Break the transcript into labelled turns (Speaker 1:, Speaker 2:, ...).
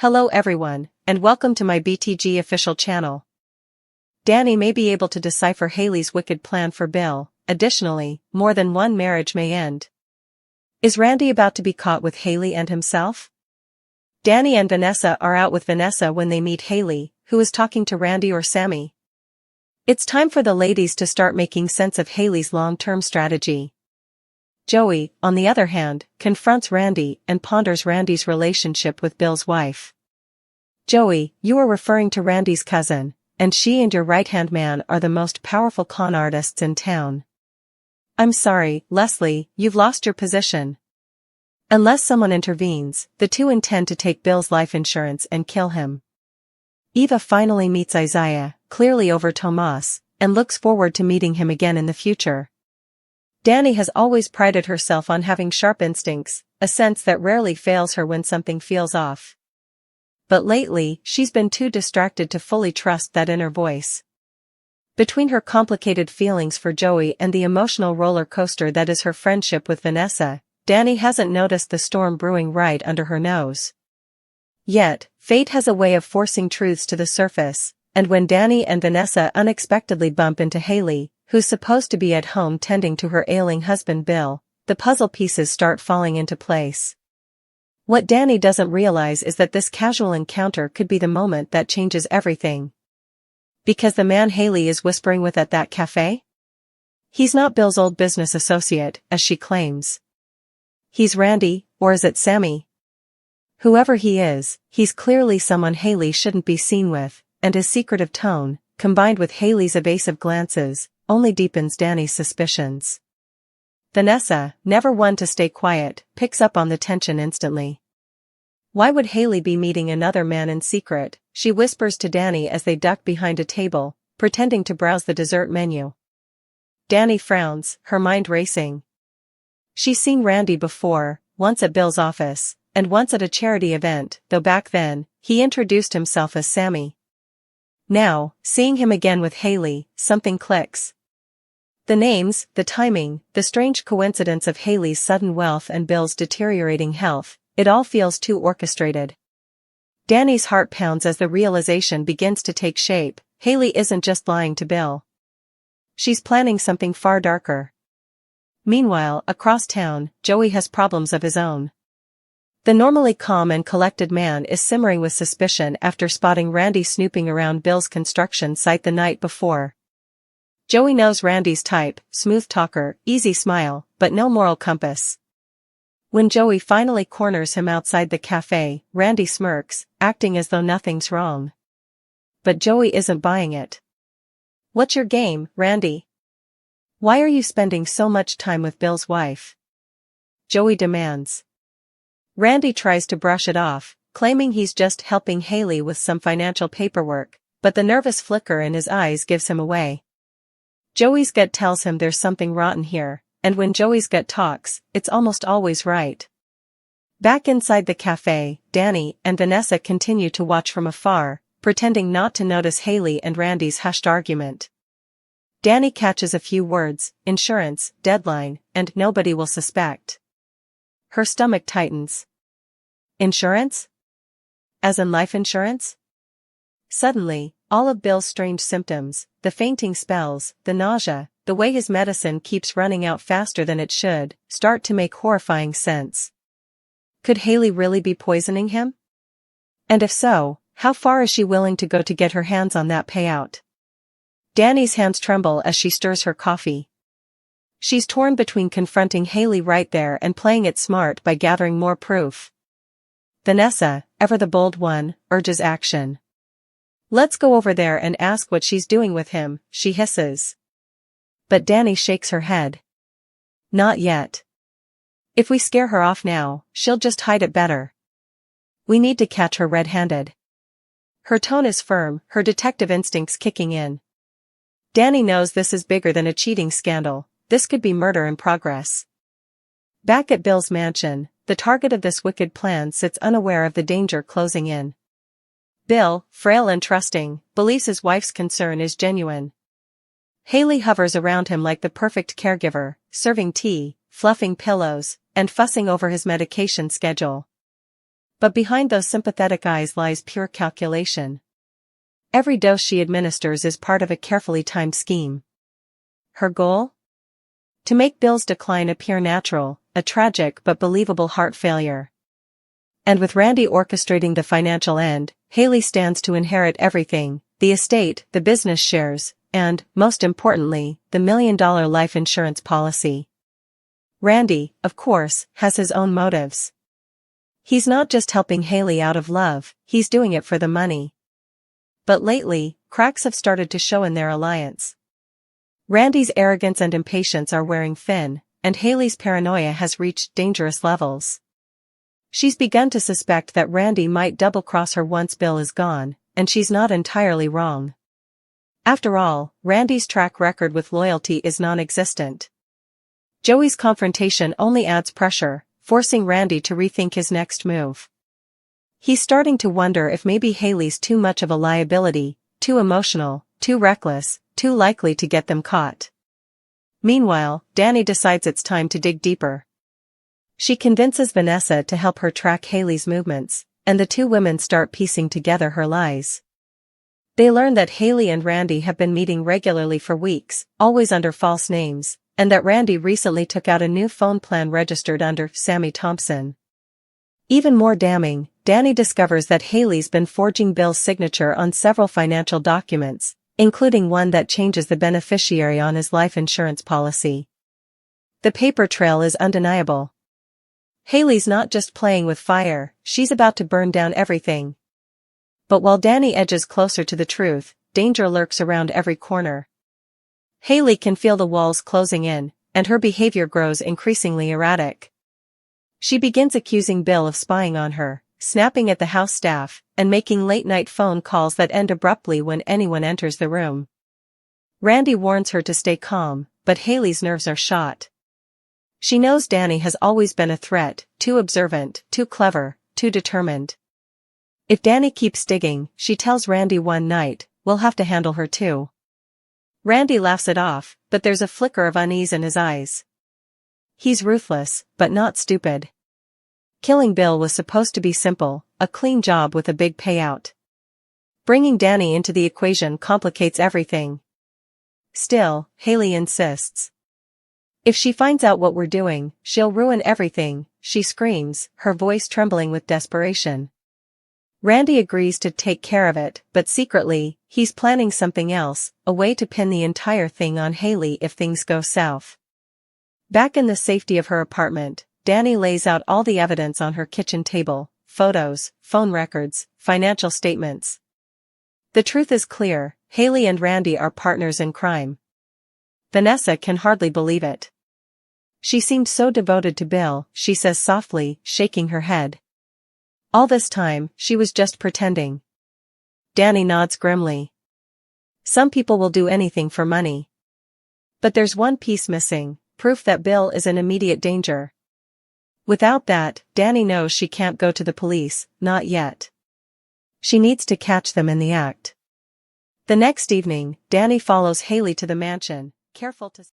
Speaker 1: Hello everyone, and welcome to my BTG official channel. Dani may be able to decipher Haley's wicked plan for Bill. Additionally, more than one marriage may end. Is Randy about to be caught with Haley and himself? Dani and Vanessa are out with Vanessa when they meet Haley, who is talking to Randy or Sammy. It's time for the ladies to start making sense of Haley's long-term strategy. Joey, on the other hand, confronts Randy and ponders Randy's relationship with Bill's wife. Joey, you are referring to Randy's cousin, and she and your right-hand man are the most powerful con artists in town. I'm sorry, Leslie, you've lost your position. Unless someone intervenes, the two intend to take Bill's life insurance and kill him. Eva finally meets Isaiah, clearly over Tomas, and looks forward to meeting him again in the future. Dani has always prided herself on having sharp instincts, a sense that rarely fails her when something feels off. But lately, she's been too distracted to fully trust that inner voice. Between her complicated feelings for Joey and the emotional roller coaster that is her friendship with Vanessa, Dani hasn't noticed the storm brewing right under her nose. Yet, fate has a way of forcing truths to the surface, and when Dani and Vanessa unexpectedly bump into Haley, who's supposed to be at home tending to her ailing husband Bill, the puzzle pieces start falling into place. What Dani doesn't realize is that this casual encounter could be the moment that changes everything. Because the man Haley is whispering with at that cafe? He's not Bill's old business associate, as she claims. He's Randy, or is it Sammy? Whoever he is, he's clearly someone Haley shouldn't be seen with, and his secretive tone, combined with Haley's evasive glances, only deepens Dani's suspicions. Vanessa, never one to stay quiet, picks up on the tension instantly. Why would Haley be meeting another man in secret? She whispers to Dani as they duck behind a table, pretending to browse the dessert menu. Dani frowns, her mind racing. She's seen Randy before, once at Bill's office, and once at a charity event, though back then, he introduced himself as Sammy. Now, seeing him again with Haley, something clicks. The names, the timing, the strange coincidence of Haley's sudden wealth and Bill's deteriorating health, it all feels too orchestrated. Dani's heart pounds as the realization begins to take shape. Haley isn't just lying to Bill. She's planning something far darker. Meanwhile, across town, Joey has problems of his own. The normally calm and collected man is simmering with suspicion after spotting Randy snooping around Bill's construction site the night before. Joey knows Randy's type, smooth talker, easy smile, but no moral compass. When Joey finally corners him outside the cafe, Randy smirks, acting as though nothing's wrong. But Joey isn't buying it. What's your game, Randy? Why are you spending so much time with Bill's wife? Joey demands. Randy tries to brush it off, claiming he's just helping Haley with some financial paperwork, but the nervous flicker in his eyes gives him away. Joey's gut tells him there's something rotten here, and when Joey's gut talks, it's almost always right. Back inside the cafe, Dani and Vanessa continue to watch from afar, pretending not to notice Haley and Randy's hushed argument. Dani catches a few words: insurance, deadline, and nobody will suspect. Her stomach tightens. Insurance? As in life insurance? Suddenly, all of Bill's strange symptoms, the fainting spells, the nausea, the way his medicine keeps running out faster than it should, start to make horrifying sense. Could Haley really be poisoning him? And if so, how far is she willing to go to get her hands on that payout? Dani's hands tremble as she stirs her coffee. She's torn between confronting Haley right there and playing it smart by gathering more proof. Vanessa, ever the bold one, urges action. Let's go over there and ask what she's doing with him, she hisses. But Dani shakes her head. Not yet. If we scare her off now, she'll just hide it better. We need to catch her red-handed. Her tone is firm, her detective instincts kicking in. Dani knows this is bigger than a cheating scandal. This could be murder in progress. Back at Bill's mansion, the target of this wicked plan sits unaware of the danger closing in. Bill, frail and trusting, believes his wife's concern is genuine. Haley hovers around him like the perfect caregiver, serving tea, fluffing pillows, and fussing over his medication schedule. But behind those sympathetic eyes lies pure calculation. Every dose she administers is part of a carefully timed scheme. Her goal? To make Bill's decline appear natural, a tragic but believable heart failure. And with Randy orchestrating the financial end, Haley stands to inherit everything: the estate, the business shares, and, most importantly, the $1 million life insurance policy. Randy, of course, has his own motives. He's not just helping Haley out of love, he's doing it for the money. But lately, cracks have started to show in their alliance. Randy's arrogance and impatience are wearing thin, and Haley's paranoia has reached dangerous levels. She's begun to suspect that Randy might double-cross her once Bill is gone, and she's not entirely wrong. After all, Randy's track record with loyalty is non-existent. Joey's confrontation only adds pressure, forcing Randy to rethink his next move. He's starting to wonder if maybe Haley's too much of a liability, too emotional, too reckless, too likely to get them caught. Meanwhile, Dani decides it's time to dig deeper. She convinces Vanessa to help her track Haley's movements, and the two women start piecing together her lies. They learn that Haley and Randy have been meeting regularly for weeks, always under false names, and that Randy recently took out a new phone plan registered under Sammy Thompson. Even more damning, Dani discovers that Haley's been forging Bill's signature on several financial documents, including one that changes the beneficiary on his life insurance policy. The paper trail is undeniable. Haley's not just playing with fire, she's about to burn down everything. But while Dani edges closer to the truth, danger lurks around every corner. Haley can feel the walls closing in, and her behavior grows increasingly erratic. She begins accusing Bill of spying on her, snapping at the house staff, and making late-night phone calls that end abruptly when anyone enters the room. Randy warns her to stay calm, but Haley's nerves are shot. She knows Dani has always been a threat, too observant, too clever, too determined. If Dani keeps digging, she tells Randy one night, "We'll have to handle her too." Randy laughs it off, but there's a flicker of unease in his eyes. He's ruthless, but not stupid. Killing Bill was supposed to be simple, a clean job with a big payout. Bringing Dani into the equation complicates everything. Still, Haley insists. "If she finds out what we're doing, she'll ruin everything," she screams, her voice trembling with desperation. Randy agrees to take care of it, but secretly, he's planning something else, a way to pin the entire thing on Haley if things go south. Back in the safety of her apartment, Dani lays out all the evidence on her kitchen table: photos, phone records, financial statements. The truth is clear: Haley and Randy are partners in crime. Vanessa can hardly believe it. "She seemed so devoted to Bill," she says softly, shaking her head. "All this time, she was just pretending." Dani nods grimly. "Some people will do anything for money. But there's one piece missing: proof that Bill is in immediate danger." Without that, Dani knows she can't go to the police, not yet. She needs to catch them in the act. The next evening, Dani follows Haley to the mansion, careful to